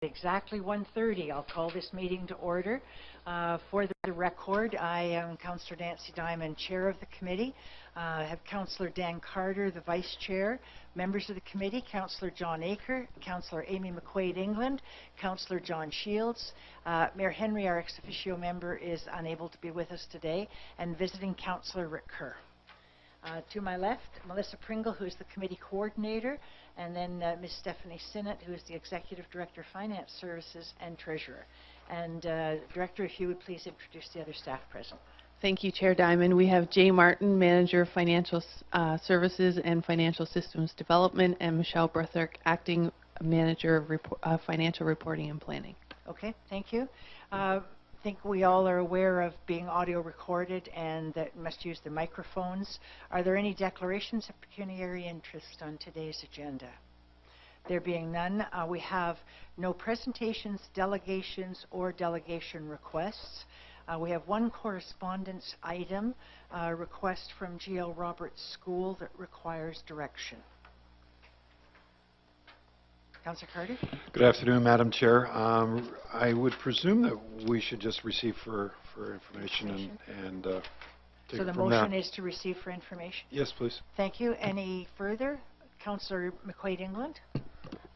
Exactly 1:30. I'll call this meeting to order. For the record, I am Councillor Nancy Diamond, Chair of the committee. I have Councillor Dan Carter, the Vice Chair. Members of the committee, Councillor John Aker, Councillor Amy McQuaid-England, Councillor John Shields. Mayor Henry, our ex officio member, is unable to be with us today, and visiting Councillor Rick Kerr. To my left, Melissa Pringle, who is the committee coordinator, and then Ms. Stephanie Sinnott, who is the Executive Director of Finance Services and Treasurer. And Director, if you would please introduce the other staff present. Thank you, Chair Diamond. We have Jay Martin, Manager of Financial Services and Financial Systems Development, and Michelle Berthurk, Acting Manager of Financial Reporting and Planning. Okay, thank you. I think we all are aware of being audio recorded and that must use the microphones. Are there any declarations of pecuniary interest on today's agenda? There being none, we have no presentations, delegations, or delegation requests. We have one correspondence item, request from G.L. Roberts School that requires direction. Councillor Carter. Good afternoon, Madam Chair. I would presume that we should just receive for information and take it from there. So the motion is to receive for information? Yes, please. Thank you. Any further? Councillor McQuaid-England.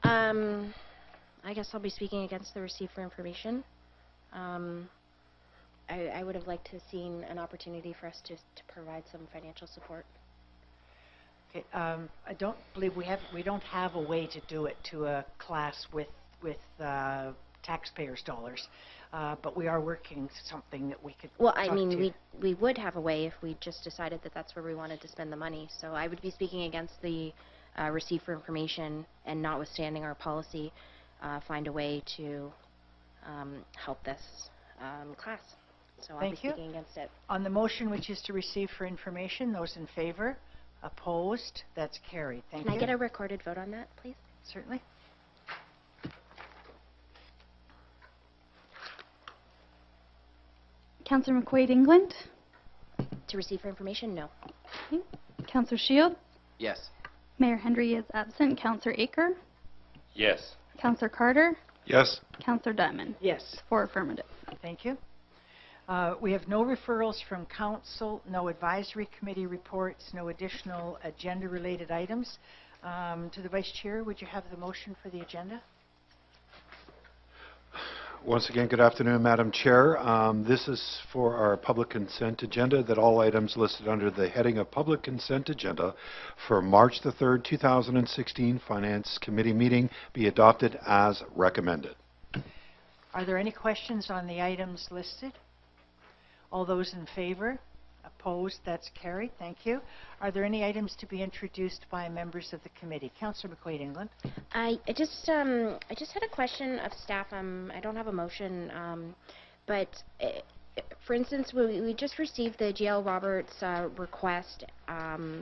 I guess I'll be speaking against the receive for information. I would have liked to have seen an opportunity for us to provide some financial support. Okay, I don't believe we don't have a way to do it to a class with taxpayers' dollars, but we are working something that we could. Well, I mean, we would have a way if we just decided that that's where we wanted to spend the money. So I would be speaking against the receive for information, and notwithstanding our policy, find a way to help this class. So I'll be speaking against it. On the motion, which is to receive for information, those in favor? Opposed? That's carried. Thank you. Can I get a recorded vote on that, please? Certainly. Councillor McQuaid-England. To receive for information, no. Okay. Councillor Shield. Yes. Mayor Henry is absent. Councillor Aker. Yes. Councillor Carter. Yes. Councillor Diamond. Yes. 4 affirmative. Thank you. We have no referrals from council, no advisory committee reports, no additional agenda-related items. To the Vice Chair, would you have the motion for the agenda? Once again, good afternoon, Madam Chair. This is for our public consent agenda, that all items listed under the heading of public consent agenda for March the 3rd, 2016 Finance Committee meeting be adopted as recommended. Are there any questions on the items listed? All those in favor? Opposed? That's carried. Thank you. Are there any items to be introduced by members of the committee? Councillor McQuaid-England. I just had a question of staff. I don't have a motion, but for instance, we just received the GL Roberts request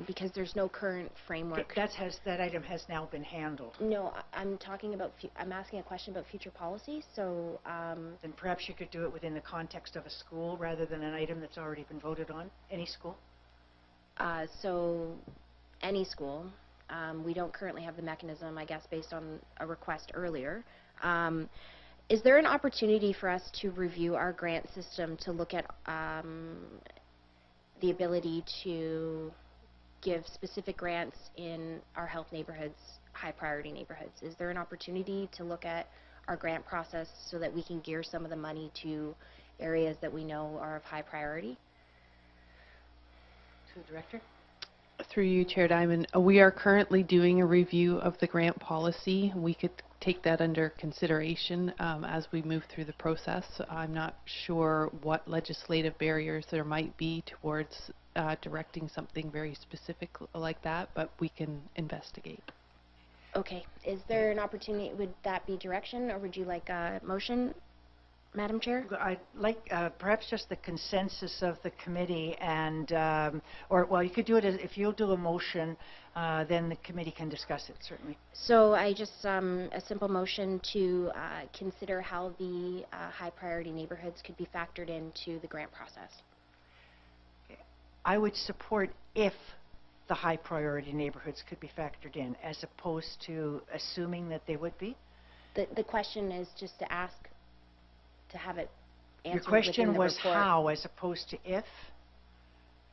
because there's no current framework. That item has now been handled. No, I'm talking about. I'm asking a question about future policy. So then perhaps you could do it within the context of a school rather than an item that's already been voted on. Any school? So any school. We don't currently have the mechanism, I guess, based on a request earlier. Is there an opportunity for us to review our grant system to look at the ability to give specific grants in our health neighborhoods, high priority neighborhoods? Is there an opportunity to look at our grant process so that we can gear some of the money to areas that we know are of high priority? To the Director. Through you, Chair Diamond, we are currently doing a review of the grant policy. We could take that under consideration as we move through the process. I'm not sure what legislative barriers there might be towards directing something very specific like that, but we can investigate. Okay. Is there an opportunity? Would that be direction, or would you like a motion, Madam Chair? I'd like perhaps just the consensus of the committee, and well, you could do it if you'll do a motion, then the committee can discuss it, certainly. So I just a simple motion to consider how the high priority neighborhoods could be factored into the grant process. Okay. I would support if the high priority neighborhoods could be factored in, as opposed to assuming that they would be. The question is just to ask to have it Your answered question within the was report. how as opposed to if?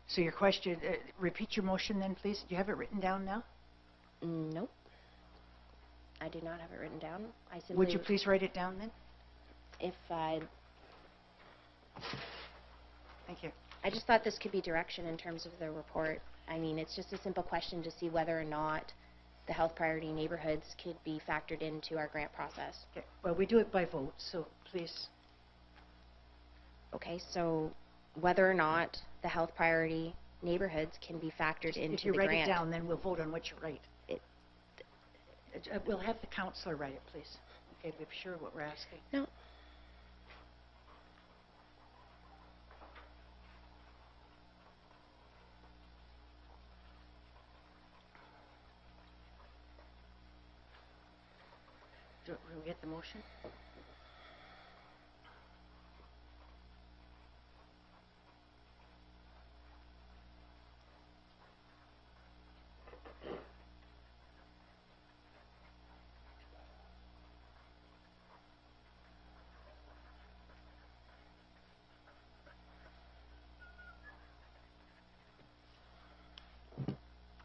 So your question, repeat your motion then, please. Do you have it written down now? Nope. I do not have it written down. I simply... Would you please write it down then? If I... Thank you. I just thought this could be direction in terms of the report. I mean, it's just a simple question to see whether or not the health priority neighborhoods could be factored into our grant process. Okay. Well, we do it by vote, so please. Okay, so whether or not the health priority neighborhoods can be factored into If you the write grant. it down, then we'll vote on what you write. It- We'll have the councillor write it, please. Okay, to be sure what we're asking. No. Do we get the motion?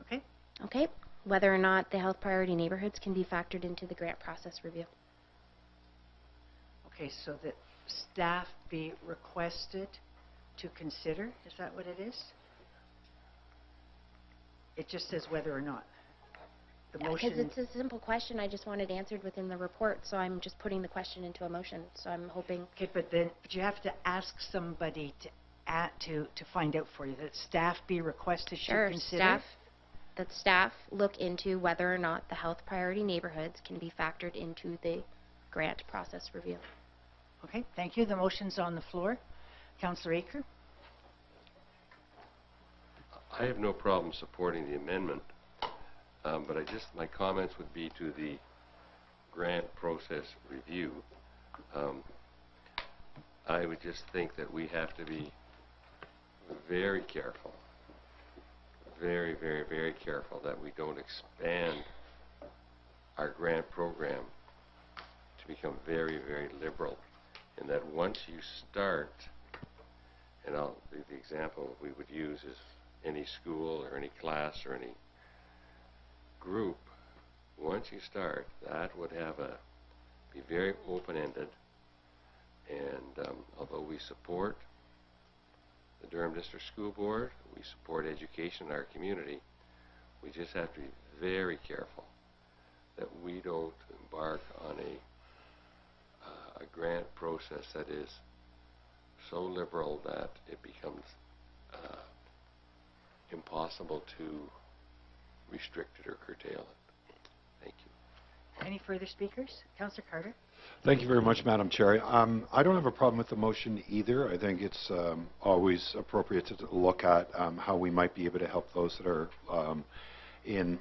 Okay. Okay, whether or not the health priority neighborhoods can be factored into the grant process review. Okay, so that staff be requested to consider, is that what it is? It just says whether or not. The Because motion, it's a simple question, I just want it answered within the report, so I'm just putting the question into a motion. So I'm hoping, okay, but you have to ask somebody to find out for you, that staff be requested to sure, consider? that staff look into whether or not the health priority neighborhoods can be factored into the grant process review. Okay, thank you. The motion's on the floor. Councillor Aker? I have no problem supporting the amendment, but my comments would be to the grant process review. I would just think that we have to be very careful, very, very, very careful that we don't expand our grant program to become very, very liberal, and that once you start, and the example we would use is any school or any class or any group, once you start, that would be very open-ended, and although we support the Durham District School Board, we support education in our community, we just have to be very careful that we don't embark on a grant process that is so liberal that it becomes impossible to restrict it or curtail it. Thank you. Any further speakers? Councillor Carter? Thank you very much, Madam Chair. I don't have a problem with the motion either. I think it's always appropriate to look at how we might be able to help those that are in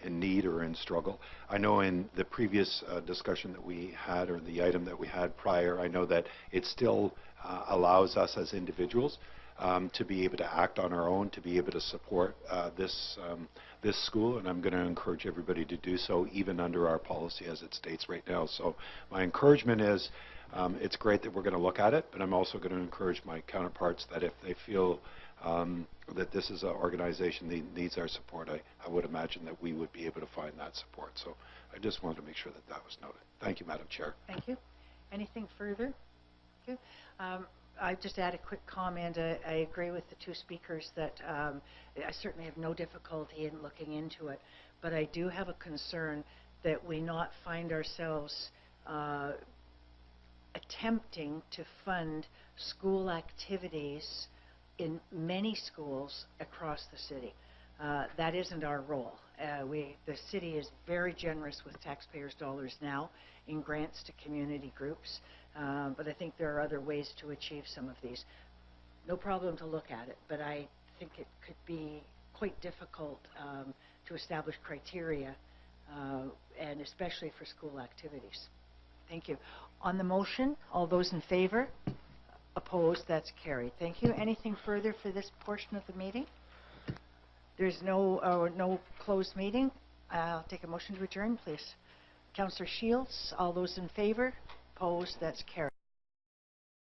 need or in struggle. I know in the previous discussion that we had, or the item that we had prior, I know that it still allows us as individuals to be able to act on our own, to be able to support this school, and I'm going to encourage everybody to do so, even under our policy as it states right now. So my encouragement is, it's great that we're going to look at it, but I'm also going to encourage my counterparts that if they feel that this is an organization that needs our support, I would imagine that we would be able to find that support. So I just wanted to make sure that that was noted. Thank you, Madam Chair. Thank you. Anything further? Okay. I just add a quick comment. I agree with the two speakers that I certainly have no difficulty in looking into it, but I do have a concern that we not find ourselves attempting to fund school activities in many schools across the city. That isn't our role. The city is very generous with taxpayers' dollars now in grants to community groups, but I think there are other ways to achieve some of these. No problem to look at it, but I think it could be quite difficult to establish criteria, and especially for school activities. Thank you. On the motion, all those in favor? Opposed? That's carried. Thank you. Anything further for this portion of the meeting? There's no closed meeting. I'll take a motion to adjourn, please. Councillor Shields, all those in favor? Opposed? That's carried.